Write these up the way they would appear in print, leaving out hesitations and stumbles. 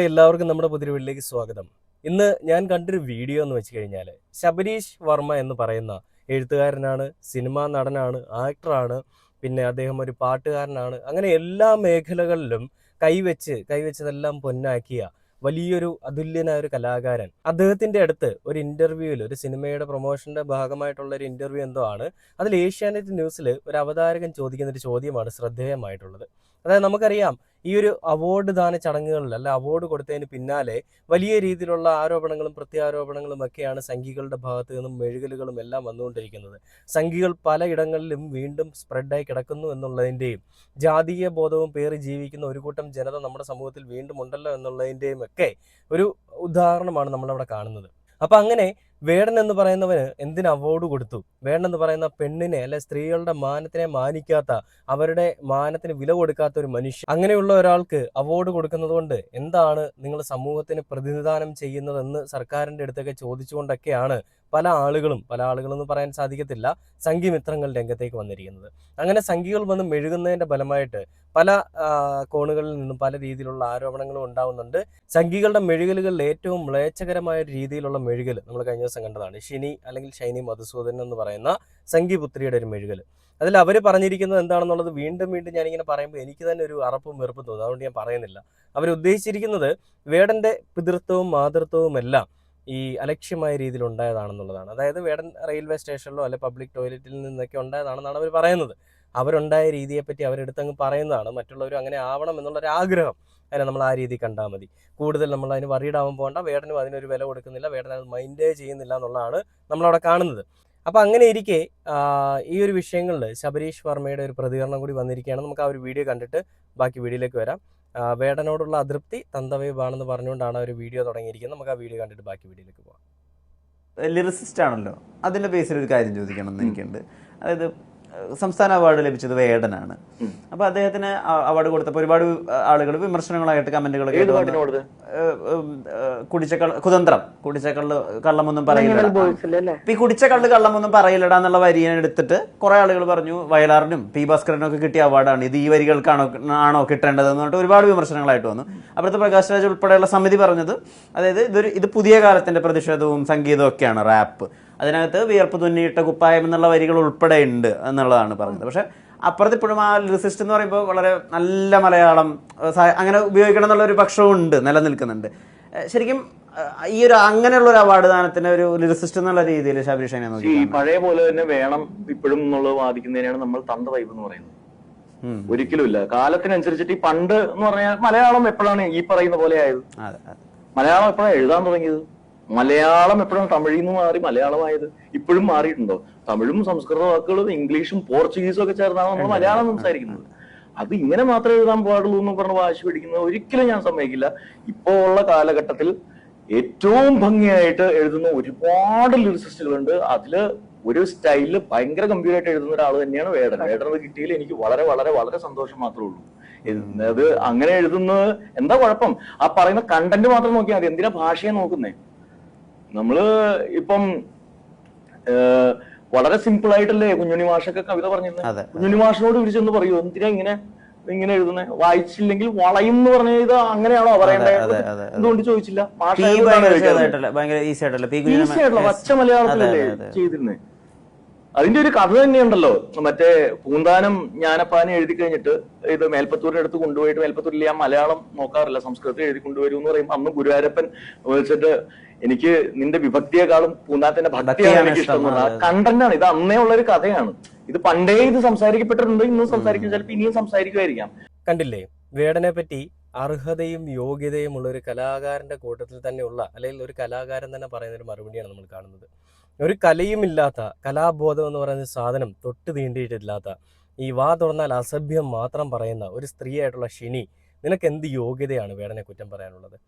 എല്ലാവർക്കും നമ്മുടെ പുതിയ വീട്ടിലേക്ക് സ്വാഗതം. ഇന്ന് ഞാൻ കണ്ടൊരു വീഡിയോ എന്ന് വെച്ച് കഴിഞ്ഞാൽ ശബരീഷ് വർമ്മ എന്ന് പറയുന്ന എഴുത്തുകാരനാണ്, സിനിമാ നടനാണ്, ആക്ടറാണ്, പിന്നെ അദ്ദേഹം ഒരു പാട്ടുകാരനാണ്. അങ്ങനെ എല്ലാ മേഖലകളിലും കൈവച്ചതെല്ലാം പൊന്നാക്കിയ വലിയൊരു അതുല്യനായ ഒരു കലാകാരൻ. അദ്ദേഹത്തിന്റെ അടുത്ത് ഒരു ഇന്റർവ്യൂവിൽ, ഒരു സിനിമയുടെ പ്രൊമോഷന്റെ ഭാഗമായിട്ടുള്ള ഒരു ഇന്റർവ്യൂ എന്തോ ആണ്. അതിൽ ഏഷ്യാനെറ്റ് ന്യൂസിൽ ഒരു അവതാരകൻ ചോദിക്കുന്ന ഒരു ചോദ്യമാണ് ശ്രദ്ധേയമായിട്ടുള്ളത്. അതായത് നമുക്കറിയാം, ഈ ഒരു അവാർഡ് ദാന ചടങ്ങുകളിൽ അല്ല അവാർഡ് കൊടുത്തതിന് പിന്നാലെ വലിയ രീതിയിലുള്ള ആരോപണങ്ങളും പ്രത്യാരോപണങ്ങളും ഒക്കെയാണ് സംഘികളുടെ ഭാഗത്തു നിന്നും മെഴുകലുകളും എല്ലാം വന്നുകൊണ്ടിരിക്കുന്നത്. സംഘികൾ പലയിടങ്ങളിലും വീണ്ടും സ്പ്രെഡായി കിടക്കുന്നു എന്നുള്ളതിൻ്റെയും ജാതീയ ബോധവും പേറി ജീവിക്കുന്ന ഒരു കൂട്ടം ജനത നമ്മുടെ സമൂഹത്തിൽ വീണ്ടും ഉണ്ടല്ലോ എന്നുള്ളതിൻ്റെയും ഒക്കെ ഒരു ഉദാഹരണമാണ് നമ്മളവിടെ കാണുന്നത്. അപ്പം അങ്ങനെ വേടൻ എന്ന് പറയുന്നവന് എന്തിന് അവാർഡ് കൊടുത്തു? വേടൻ എന്ന് പറയുന്ന പെണ്ണിനെ, അല്ലെ സ്ത്രീകളുടെ മാനത്തിനെ മാനിക്കാത്ത, അവരുടെ മാനത്തിന് വില കൊടുക്കാത്ത ഒരു മനുഷ്യൻ, അങ്ങനെയുള്ള ഒരാൾക്ക് അവാർഡ് കൊടുക്കുന്നത് കൊണ്ട് എന്താണ് നിങ്ങൾ സമൂഹത്തിന് പ്രതിനിധാനം ചെയ്യുന്നതെന്ന് സർക്കാരിൻ്റെ അടുത്തൊക്കെ ചോദിച്ചുകൊണ്ടൊക്കെയാണ് പല ആളുകളും എന്ന് പറയാൻ സാധിക്കത്തില്ല, സംഘിമിത്രങ്ങൾ രംഗത്തേക്ക് വന്നിരിക്കുന്നത്. അങ്ങനെ സംഘികൾ വന്ന് മെഴുകുന്നതിന്റെ ഫലമായിട്ട് പല കോണുകളിൽ നിന്നും പല രീതിയിലുള്ള ആരോപണങ്ങളും ഉണ്ടാവുന്നുണ്ട്. സംഘികളുടെ മെഴുകലുകളിൽ ഏറ്റവും മ്ലേച്ഛകരമായ രീതിയിലുള്ള മെഴുകൽ നമ്മൾ കഴിഞ്ഞ ദിവസം കണ്ടതാണ്. ഷിനി അല്ലെങ്കിൽ ഷൈനി മധുസൂദനൻ എന്ന് പറയുന്ന സംഘിപുത്രിയുടെ ഒരു മെഴുകൽ. അതിൽ അവർ പറഞ്ഞിരിക്കുന്നത് എന്താണെന്നുള്ളത് വീണ്ടും ഞാനിങ്ങനെ പറയുമ്പോൾ എനിക്ക് തന്നെ ഒരു അറപ്പും വെറുപ്പും തോന്നും. അതുകൊണ്ട് ഞാൻ പറയുന്നില്ല. അവരുദ്ദേശിച്ചിരിക്കുന്നത് വേടന്റെ പിതൃത്വവും മാതൃത്വവും എല്ലാം ഈ അലക്ഷ്യമായ രീതിയിൽ ഉണ്ടായതാണെന്നുള്ളതാണ്. അതായത് വേടൻ റെയിൽവേ സ്റ്റേഷനിലോ അല്ലെ പബ്ലിക് ടോയ്ലറ്റിൽ നിന്നൊക്കെ ഉണ്ടായതാണെന്നാണ് അവർ പറയുന്നത്. അവരുണ്ടായ രീതിയെപ്പറ്റി അവരെടുത്തങ്ങ് പറയുന്നതാണ്. മറ്റുള്ളവരും അങ്ങനെ ആവണം എന്നുള്ളൊരു ആഗ്രഹം, അതിനെ നമ്മൾ ആ രീതി കണ്ടാൽ മതി. കൂടുതൽ നമ്മൾ അതിന് വറീഡാവാൻ പോകണ്ട. വേടനും അതിനൊരു വില കൊടുക്കുന്നില്ല, വേടൻ അത് മൈൻഡേ ചെയ്യുന്നില്ല എന്നുള്ളതാണ് നമ്മളവിടെ കാണുന്നത്. അപ്പം അങ്ങനെ ഇരിക്കെ ഈ ഒരു വിഷയങ്ങളിൽ ശബരീഷ് വർമ്മയുടെ ഒരു പ്രതികരണം കൂടി വന്നിരിക്കുകയാണ്. നമുക്ക് ആ ഒരു വീഡിയോ കണ്ടിട്ട് ബാക്കി വീഡിയോയിലേക്ക് വരാം. വേടനോടുള്ള അതൃപ്തി തന്തവൈബാണെന്ന് പറഞ്ഞുകൊണ്ടാണ് ഒരു വീഡിയോ തുടങ്ങിയിരിക്കുന്നത്. നമുക്ക് ആ വീഡിയോ കണ്ടിട്ട് ബാക്കി വീഡിയോയിലേക്ക് പോകാം. ലിറിസിസ്റ്റ് ആണല്ലോ, അതിന്റെ ബേസിൽ ഒരു കാര്യം ചോദിക്കണം എന്ന് എനിക്കുണ്ട്. അതായത് സംസ്ഥാന അവാർഡ് ലഭിച്ചത് വേടനാണ്. അപ്പൊ അദ്ദേഹത്തിന് അവാർഡ് കൊടുത്തപ്പോൾ ഒരുപാട് ആളുകൾ വിമർശനങ്ങളായിട്ട് കമന്റുകളൊക്കെ, കുടിച്ചക്കള്ള് കള്ളമൊന്നും പറയില്ല, ഈ കുടിച്ചക്കള്ള് കള്ളമൊന്നും പറയില്ലടാ എന്നുള്ള വരിയെ എടുത്തിട്ട് കുറെ ആളുകൾ പറഞ്ഞു വയലാറിനും പി ഭാസ്കരനും ഒക്കെ കിട്ടിയ അവാർഡാണ് ഇത്, ഈ വരികൾക്കാണോ കിട്ടേണ്ടതെന്ന് പറഞ്ഞിട്ട് ഒരുപാട് വിമർശനങ്ങളായിട്ട് വന്നു. അവിടുത്തെ പ്രകാശ് രാജ് ഉൾപ്പെടെയുള്ള സമിതി പറഞ്ഞത്, അതായത് ഇത് പുതിയ കാലത്തിന്റെ പ്രതിഷേധവും സംഗീതവും ഒക്കെയാണ് റാപ്പ്, അതിനകത്ത് വിയർപ്പ് തുന്നിയിട്ട കുപ്പായം എന്നുള്ള വരികൾ ഉൾപ്പെടെ ഉണ്ട് എന്നുള്ളതാണ് പറഞ്ഞത്. പക്ഷെ അപ്പുറത്ത് ഇപ്പോഴും ആ ലിറിസിസ്റ്റ് എന്ന് പറയുമ്പോൾ വളരെ നല്ല മലയാളം അങ്ങനെ ഉപയോഗിക്കണം എന്നുള്ള ഒരു പക്ഷവും ഉണ്ട്, നിലനിൽക്കുന്നുണ്ട്. ശരിക്കും ഈ ഒരു അങ്ങനെയുള്ള ഒരു അവാർഡ് ദാനത്തിന് ഒരു ലിറിസിസ്റ്റ് എന്നുള്ള രീതിയിൽ ശബരീഷ് നോക്കി പഴയ പോലെ തന്നെ വേണം ഇപ്പോഴും എന്നുള്ളത് വാദിക്കുന്നതിനാണ് നമ്മൾ തന്ത വൈബ് എന്ന് പറയുന്നത്. ഒരിക്കലുമില്ല. കാലത്തിനനുസരിച്ചിട്ട് ഈ പണ്ട് എന്ന് പറഞ്ഞാൽ മലയാളം എപ്പോഴാണ് ഈ പറയുന്ന പോലെ ആയത്? മലയാളം എപ്പോഴാണ് എഴുതാൻ തുടങ്ങിയത്? മലയാളം എപ്പോഴാണ് തമിഴിൽ നിന്ന് മാറി മലയാളമായത്? ഇപ്പോഴും മാറിയിട്ടുണ്ടോ? തമിഴും സംസ്കൃത വാക്കുകളും ഇംഗ്ലീഷും പോർച്ചുഗീസും ഒക്കെ ചേർന്നാണ് നമ്മൾ മലയാളം സംസാരിക്കുന്നത്. അത് ഇങ്ങനെ മാത്രമേ എഴുതാൻ പാടുള്ളൂ എന്ന് പറഞ്ഞ് വാശി പിടിക്കുന്നത് ഒരിക്കലും ഞാൻ സമ്മതിക്കില്ല. ഇപ്പോ ഉള്ള കാലഘട്ടത്തിൽ ഏറ്റവും ഭംഗിയായിട്ട് എഴുതുന്ന ഒരുപാട് ലിറിസിസ്റ്റുകളുണ്ട്. അതില് ഒരു സ്റ്റൈലില് ഭയങ്കര ഗംഭീരമായിട്ട് എഴുതുന്ന ഒരാൾ തന്നെയാണ് വേടൻ. വേടനത് കിട്ടിയതിൽ എനിക്ക് വളരെ വളരെ വളരെ സന്തോഷം മാത്രമേ ഉള്ളൂ. അത് അങ്ങനെ എഴുതുന്നത് എന്താ കുഴപ്പം? ആ പറയുന്ന കണ്ടന്റ് മാത്രം നോക്കിയാൽ മതി. എന്തിനാ ഭാഷയെ നോക്കുന്നേ? നമ്മള് ഇപ്പം വളരെ സിമ്പിൾ ആയിട്ടല്ലേ കുഞ്ഞുണ്ണി മാഷൊക്കെ കവിത പറഞ്ഞിരുന്നത്. കുഞ്ഞുണ്ണി മാഷിനോട് വിളിച്ചെന്ന് പറയൂ, എന്തിനാ ഇങ്ങനെ എഴുതുന്നത്? വായിച്ചില്ലെങ്കിൽ വളയും എന്ന് പറഞ്ഞ ഇത് അങ്ങനെയാണോ പറയേണ്ടത്? എന്തുകൊണ്ട് ചോദിച്ചില്ല? ഈസി ആയിട്ടുള്ള പച്ച മലയാളത്തിലല്ലേ ചെയ്തിരുന്നേ. അതിന്റെ ഒരു കഥ തന്നെയുണ്ടല്ലോ. മറ്റേ പൂന്താനം ജ്ഞാനപ്പാനെ എഴുതി കഴിഞ്ഞിട്ട് ഇത് മേൽപ്പത്തൂരിന്റെ അടുത്ത് കൊണ്ടുപോയിട്ട്, മേൽപ്പത്തൂരിൽ ഞാൻ മലയാളം നോക്കാറില്ല, സംസ്കൃതത്തിൽ എഴുതി കൊണ്ടുവരും എന്ന് പറയുമ്പോൾ അന്ന് ഗുരുവായൂരപ്പൻ വിളിച്ചിട്ട് എനിക്ക് നിന്റെ വിഭക്തിയെക്കാളും പൂന്താനത്തിന്റെ ഭക്തിയാണ് എനിക്ക് ഇഷ്ടം. കണ്ടന്റാണ് ഇത്, അന്നേ ഉള്ളൊരു കഥയാണ് ഇത്. പണ്ടേ ഇത് സംസാരിക്കപ്പെട്ടിട്ടുണ്ട്, ഇന്നും സംസാരിക്കും, ചിലപ്പോൾ ഇനിയും സംസാരിക്കുമായിരിക്കാം. കണ്ടില്ലേ, വേടനെ പറ്റി അർഹതയും യോഗ്യതയും ഉള്ള ഒരു കലാകാരന്റെ കൂട്ടത്തിൽ തന്നെ ഉള്ള, അല്ലെങ്കിൽ ഒരു കലാകാരൻ തന്നെ പറയുന്ന ഒരു മറുപടിയാണ് നമ്മൾ കാണുന്നത്. ഒരു കലയുമില്ലാത്ത, കലാബോധം എന്ന് പറയുന്ന സാധനം തൊട്ട് തീണ്ടിയിട്ടില്ലാത്ത, ഈ വാ തുറന്നാൽ അസഭ്യം മാത്രം പറയുന്ന ഒരു സ്ത്രീയായിട്ടുള്ള ഷിനി, നിനക്ക് എന്ത് യോഗ്യതയാണ് വേടനെ കുറ്റം പറയാനുള്ളത്?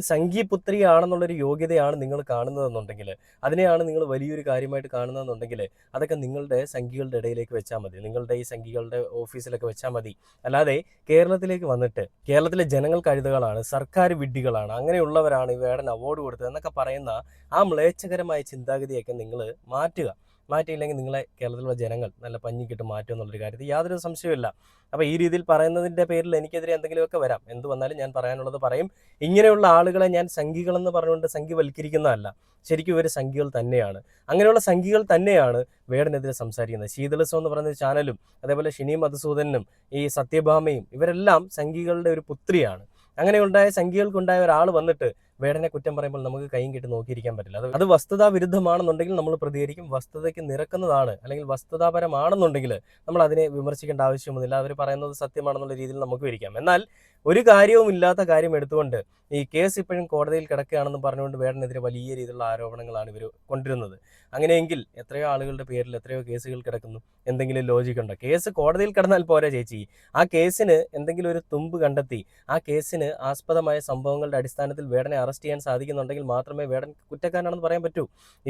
സംഘീപുത്രിയാണെന്നുള്ളൊരു യോഗ്യതയാണ് നിങ്ങൾ കാണുന്നതെന്നുണ്ടെങ്കിൽ, അതിനെയാണ് നിങ്ങൾ വലിയൊരു കാര്യമായിട്ട് കാണുന്നതെന്നുണ്ടെങ്കിൽ, അതൊക്കെ നിങ്ങളുടെ സംഘികളുടെ ഇടയിലേക്ക് വെച്ചാൽ മതി, നിങ്ങളുടെ ഈ സംഘികളുടെ ഓഫീസിലൊക്കെ വെച്ചാൽ മതി. അല്ലാതെ കേരളത്തിലേക്ക് വന്നിട്ട് കേരളത്തിലെ ജനങ്ങൾ കഴുതകളാണ്, സർക്കാർ വിഡ്ഢികളാണ്, അങ്ങനെയുള്ളവരാണ് ഈ വേടൻ അവാർഡ് കൊടുത്തത് എന്നൊക്കെ പറയുന്ന ആ മ്ലേച്ഛകരമായ ചിന്താഗതിയൊക്കെ നിങ്ങൾ മാറ്റുക. മാറ്റിയില്ലെങ്കിൽ നിങ്ങളെ കേരളത്തിലുള്ള ജനങ്ങൾ നല്ല പഞ്ഞിക്കിട്ട് മാറ്റും എന്നുള്ളൊരു കാര്യത്തിൽ യാതൊരു സംശയമില്ല. അപ്പോൾ ഈ രീതിയിൽ പറയുന്നതിൻ്റെ പേരിൽ എനിക്കെതിരെ എന്തെങ്കിലുമൊക്കെ വരാം. എന്ത് വന്നാലും ഞാൻ പറയാനുള്ളത് പറയും. ഇങ്ങനെയുള്ള ആളുകളെ ഞാൻ സംഘികളെന്ന് പറഞ്ഞുകൊണ്ട് സംഘിവൽക്കരിക്കുന്നതല്ല. ശരിക്കും ഇവർ സംഘികൾ തന്നെയാണ്. അങ്ങനെയുള്ള സംഘികൾ തന്നെയാണ് വേടനെതിരെ സംസാരിക്കുന്നത്. ശീതളസം എന്ന് പറയുന്ന ചാനലും അതേപോലെ ഷിനി മധുസൂദനും ഈ സത്യഭാമയും ഇവരെല്ലാം സംഘികളുടെ ഒരു പുത്രിയാണ്. അങ്ങനെയുണ്ടായ സംഘികൾക്കുണ്ടായ ഒരാൾ വന്നിട്ട് വേടനെ കുറ്റം പറയുമ്പോൾ നമുക്ക് കൈയും കെട്ടി നോക്കിയിരിക്കാൻ പറ്റില്ല. അത് വസ്തുതാ വിരുദ്ധമാണെന്നുണ്ടെങ്കിൽ നമ്മൾ പ്രതികരിക്കും. വസ്തുതയ്ക്ക് നിരക്കുന്നതാണ് അല്ലെങ്കിൽ വസ്തുതാപരമാണെന്നുണ്ടെങ്കിൽ നമ്മൾ അതിനെ വിമർശിക്കേണ്ട ആവശ്യമൊന്നുമില്ല. അവർ പറയുന്നത് സത്യമാണെന്നുള്ള രീതിയിൽ നമുക്ക് ഇരിക്കാം. എന്നാൽ ഒരു കാര്യവും ഇല്ലാത്ത കാര്യം എടുത്തുകൊണ്ട് ഈ കേസ് ഇപ്പോഴും കോടതിയിൽ കിടക്കുകയാണെന്ന് പറഞ്ഞുകൊണ്ട് വേടനെതിരെ വലിയ രീതിയിലുള്ള ആരോപണങ്ങളാണ് ഇവർ കൊണ്ടുവരുന്നത്. അങ്ങനെയെങ്കിൽ എത്രയോ ആളുകളുടെ പേരിൽ എത്രയോ കേസുകൾ കിടക്കുന്നു. എന്തെങ്കിലും ലോജിക് ഉണ്ടോ? കേസ് കോടതിയിൽ കിടന്നാൽ പോരാ ചേച്ചി. ആ കേസിന് എന്തെങ്കിലും ഒരു തുമ്പ് കണ്ടെത്തി ആ കേസിന് ആസ്പദമായ സംഭവങ്ങളുടെ അടിസ്ഥാനത്തിൽ വേടനെ അറസ്റ്റ് ചെയ്യാൻ സാധിക്കുന്നുണ്ടെങ്കിൽ മാത്രമേ വേടൻ കുറ്റക്കാരനാണെന്ന് പറയാൻ പറ്റൂ.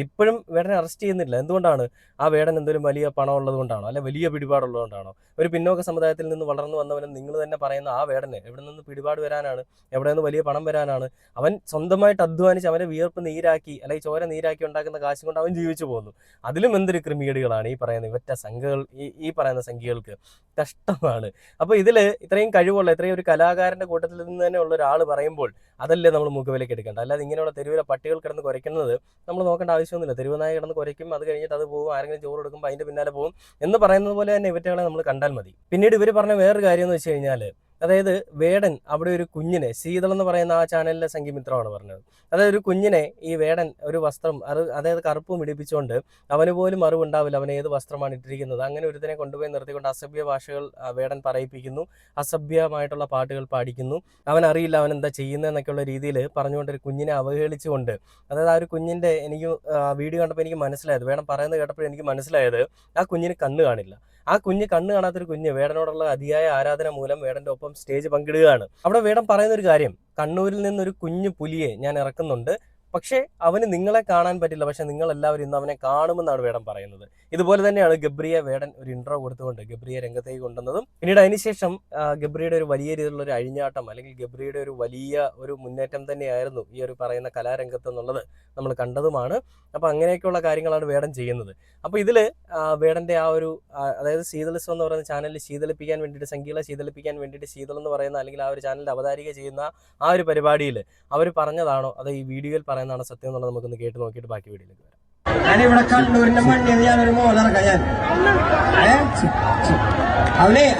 ഇപ്പോഴും വേടനെ അറസ്റ്റ് ചെയ്യുന്നില്ല. എന്തുകൊണ്ടാണ്? ആ വേടൻ എന്തെങ്കിലും വലിയ പണം ഉള്ളത് കൊണ്ടാണോ? അല്ലെ വലിയ പിടിപാടുള്ളതുകൊണ്ടാണോ? ഒരു പിന്നോക്ക സമുദായത്തിൽ നിന്ന് വളർന്നു വന്നവനും നിങ്ങൾ തന്നെ പറയുന്ന ആ വേടന് എവിടെ നിന്ന് പിടിപാട് വരാനാണ്? എവിടെ നിന്ന് വലിയ പണം വരാനാണ്? അവൻ സ്വന്തമായിട്ട് അധ്വാനിച്ച് അവൻ്റെ വിയർപ്പ് നീരാക്കി അല്ലെങ്കിൽ ചോര നീരാക്കി ഉണ്ടാക്കുന്ന കാശ് കൊണ്ട് അവൻ ജീവിച്ചു പോകുന്നു. അതിലും എന്തൊരു ക്രിമികേടുകളാണ് ഈ പറയുന്ന ഇവറ്റ സംഘങ്ങൾ, ഈ പറയുന്ന സംഖ്യകൾക്ക് കഷ്ടമാണ്. അപ്പോൾ ഇതിൽ ഇത്രയും കഴിവുള്ള ഇത്രയും ഒരു കലാകാരൻ്റെ കൂട്ടത്തിൽ നിന്ന് തന്നെ ഉള്ള ഒരാൾ പറയുമ്പോൾ അതല്ലേ നമ്മൾ മുഖവിലേക്ക് എടുക്കേണ്ട. അല്ലാതെ ഇങ്ങനെയുള്ള തെരുവിലെ പട്ടികൾ കിടന്ന് കുരയ്ക്കുന്നത് നമ്മൾ നോക്കേണ്ട ആവശ്യമൊന്നുമില്ല. തെരുവുനായ കിടന്ന് കുരയ്ക്കും, അത് കഴിഞ്ഞിട്ട് അത് പോകും, ആരെങ്കിലും ചോറ് കൊടുക്കുമ്പോൾ അതിൻ്റെ പിന്നാലെ പോകും എന്ന് പറയുന്നത് പോലെ തന്നെ ഇവറ്റകളെ നമ്മൾ കണ്ടാൽ മതി. പിന്നീട് ഇവർ പറഞ്ഞ വേറൊരു കാര്യം എന്ന് വെച്ച് കഴിഞ്ഞാൽ, അതായത് വേടൻ അവിടെ ഒരു കുഞ്ഞിനെ, ശീതൾ എന്ന് പറയുന്ന ആ ചാനലിലെ സംഗീമിത്രമാണ് പറഞ്ഞത്, അതായത് ഒരു കുഞ്ഞിനെ ഈ വേടൻ ഒരു വസ്ത്രം അതായത് കറുപ്പും ഇടിപ്പിച്ചുകൊണ്ട് അവന് പോലും അറിവുണ്ടാവില്ല അവൻ ഏത് വസ്ത്രമാണ് ഇട്ടിരിക്കുന്നത്. അങ്ങനെ ഒരുത്തിനെ കൊണ്ടുപോയി നിർത്തിക്കൊണ്ട് അസഭ്യ ഭാഷകൾ വേടൻ പറയിപ്പിക്കുന്നു, അസഭ്യമായിട്ടുള്ള പാട്ടുകൾ പാടിക്കുന്നു. അവൻ അറിയില്ല അവൻ എന്താ ചെയ്യുന്നതെന്നൊക്കെയുള്ള രീതിയിൽ പറഞ്ഞുകൊണ്ട് ഒരു കുഞ്ഞിനെ അവഹേളിച്ചുകൊണ്ട്, അതായത് ആ ഒരു കുഞ്ഞിൻ്റെ എനിക്ക് വീഡിയോ കണ്ടപ്പോൾ എനിക്ക് മനസ്സിലായത്, വേടൻ പറയുന്നത് കേട്ടപ്പോൾ എനിക്ക് മനസ്സിലായത് ആ കുഞ്ഞിന് കണ്ണ് കാണില്ല. ആ കുഞ്ഞ് കണ്ണ് കാണാത്തൊരു കുഞ്ഞ് വേടനോടുള്ള അതിയായ ആരാധന മൂലം വേടന്റെ ഒപ്പം സ്റ്റേജ് പങ്കിടുകയാണ്. അവിടെ വേടൻ പറയുന്ന ഒരു കാര്യം, കണ്ണൂരിൽ നിന്നൊരു കുഞ്ഞു പുലിയെ ഞാൻ ഇറക്കുന്നുണ്ട്, പക്ഷേ അവന് നിങ്ങളെ കാണാൻ പറ്റില്ല, പക്ഷെ നിങ്ങൾ എല്ലാവരും ഇന്ന് അവനെ കാണുമെന്നാണ് വേടൻ പറയുന്നത്. ഇതുപോലെ തന്നെയാണ് ഗബ്രിയെ വേടൻ ഒരു ഇൻട്രോ കൊടുത്തുകൊണ്ട് ഗബ്രിയെ രംഗത്തേക്ക് കൊണ്ടുവന്നതും. പിന്നീട് അതിനുശേഷം ഗബ്രിയുടെ ഒരു വലിയ രീതിയിലുള്ള ഒരു അഴിഞ്ഞാട്ടം അല്ലെങ്കിൽ ഗബ്രിയുടെ ഒരു വലിയ ഒരു മുന്നേറ്റം തന്നെയായിരുന്നു ഈ ഒരു പറയുന്ന കലാരംഗത്ത് എന്നുള്ളത് നമ്മൾ കണ്ടതുമാണ്. അപ്പോൾ അങ്ങനെയൊക്കെയുള്ള കാര്യങ്ങളാണ് വേടൻ ചെയ്യുന്നത്. അപ്പോൾ ഇതിൽ വേടൻ്റെ ആ ഒരു അതായത് ശീതളിസം എന്ന് പറയുന്ന ചാനലിൽ ശീതളിപ്പിക്കാൻ വേണ്ടിയിട്ട്, സംഗീത ശീതളിപ്പിക്കാൻ വേണ്ടിയിട്ട് ശീതൾ എന്ന് പറയുന്ന അല്ലെങ്കിൽ ആ ഒരു ചാനലിൽ അവതാരിക ചെയ്യുന്ന ആ ഒരു പരിപാടിയിൽ അവർ പറഞ്ഞതാണോ അതോ ഈ വീഡിയോയിൽ പറയുന്നതാണോ സത്യം എന്നുള്ളത് നമുക്കൊന്ന് കേട്ട് നോക്കിയിട്ട് ബാക്കി വീഡിയോയിലേക്ക് വരാം. ഞാനിവിടെ കണ്ണൂരിന്റെ മണ്ണിൽ ഞാനൊരു മോളിറക്കാം. ഞാൻ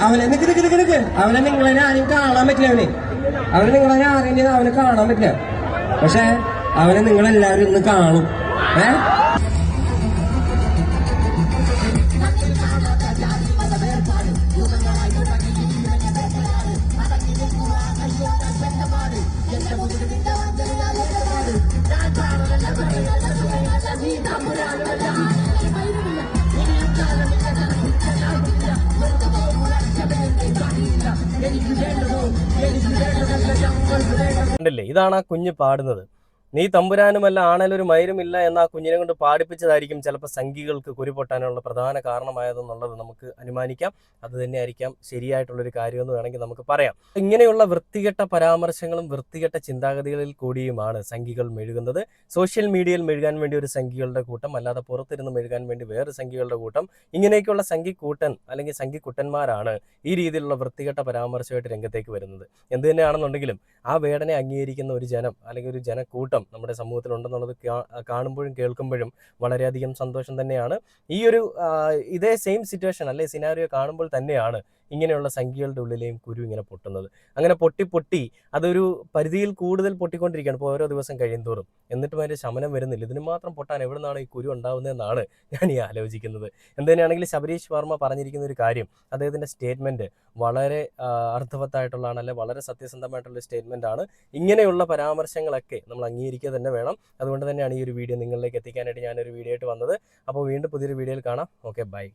അവനെ നിക്ക് അവനെ നിങ്ങളെ ആരും കാണാൻ പറ്റില്ല. അവനെ നിങ്ങളെ ആരെങ്കിലും അവനെ കാണാൻ പറ്റില്ല, പക്ഷെ അവനെ നിങ്ങളെല്ലാവരും ഇന്ന് കാണും. ഇതാണ് ആ കുഞ്ഞ് പാടുന്നത്. നീ തമ്പുരാനുമല്ല ആണലൊരു മയിലുമില്ല എന്ന ആ കുഞ്ഞിനെ കൊണ്ട് പാടിപ്പിച്ചതായിരിക്കും ചിലപ്പോൾ സംഘികൾക്ക് കുരുപൊട്ടാനുള്ള പ്രധാന കാരണമായതെന്നുള്ളത് നമുക്ക് അനുമാനിക്കാം. അത് തന്നെയായിരിക്കാം ശരിയായിട്ടുള്ളൊരു കാര്യമെന്ന് വേണമെങ്കിൽ നമുക്ക് പറയാം. ഇങ്ങനെയുള്ള വൃത്തികെട്ട പരാമർശങ്ങളും വൃത്തികെട്ട ചിന്താഗതികളിൽ കൂടിയുമാണ് സംഘികൾ മെഴുകുന്നത്. സോഷ്യൽ മീഡിയയിൽ മെഴുകാൻ വേണ്ടി ഒരു സംഘികളുടെ കൂട്ടം, അല്ലാതെ പുറത്തിരുന്ന് മെഴുകാൻ വേണ്ടി വേറെ സംഘികളുടെ കൂട്ടം, ഇങ്ങനെയൊക്കെയുള്ള സംഘിക്കൂട്ടൻ അല്ലെങ്കിൽ സംഘിക്കുട്ടന്മാരാണ് ഈ രീതിയിലുള്ള വൃത്തികെട്ട പരാമർശമായിട്ട് രംഗത്തേക്ക് വരുന്നത്. എന്ത് തന്നെയാണെന്നുണ്ടെങ്കിലും ആ വേടനെ അംഗീകരിക്കുന്ന ഒരു ജനം അല്ലെങ്കിൽ ഒരു ജനക്കൂട്ടം നമ്മുടെ സമൂഹത്തിലുണ്ടെന്നുള്ളത് കാണുമ്പോഴും കേൾക്കുമ്പോഴും വളരെയധികം സന്തോഷം തന്നെയാണ്. ഈ ഒരു ഇതേ സെയിം സിറ്റുവേഷൻ അല്ലെ സിനാരിയോ കാണുമ്പോൾ തന്നെയാണ് ഇങ്ങനെയുള്ള സംഖ്യകളുടെ ഉള്ളിലെയും കുരു ഇങ്ങനെ പൊട്ടുന്നത്. അങ്ങനെ പൊട്ടി അതൊരു പരിധിയിൽ കൂടുതൽ പൊട്ടിക്കൊണ്ടിരിക്കുകയാണ് ഇപ്പോൾ ഓരോ ദിവസം കഴിയുന്തോറും. എന്നിട്ടും അതിൻ്റെ ശമനം വരുന്നില്ല. ഇതിന് മാത്രം പൊട്ടാൻ എവിടെ നിന്നാണ് ഈ കുരു ഉണ്ടാകുന്നതെന്നാണ് ഞാൻ ഈ ആലോചിക്കുന്നത്. എന്തുതന്നെയാണെങ്കിലും ശബരീഷ് വർമ്മ പറഞ്ഞിരിക്കുന്ന ഒരു കാര്യം, അദ്ദേഹത്തിൻ്റെ സ്റ്റേറ്റ്മെൻറ്റ് വളരെ അർത്ഥവത്തായിട്ടുള്ളതാണ്, അല്ലെ വളരെ സത്യസന്ധമായിട്ടുള്ള സ്റ്റേറ്റ്മെൻ്റ് ആണ്. ഇങ്ങനെയുള്ള പരാമർശങ്ങളൊക്കെ നമ്മൾ അംഗീകരിക്കുക തന്നെ വേണം. അതുകൊണ്ട് തന്നെയാണ് ഈ ഒരു വീഡിയോ നിങ്ങളിലേക്ക് എത്തിക്കാനായിട്ട് ഞാനൊരു വീഡിയോ ആയിട്ട് വന്നത്. അപ്പോൾ വീണ്ടും പുതിയൊരു വീഡിയോയിൽ കാണാം. Okay, by.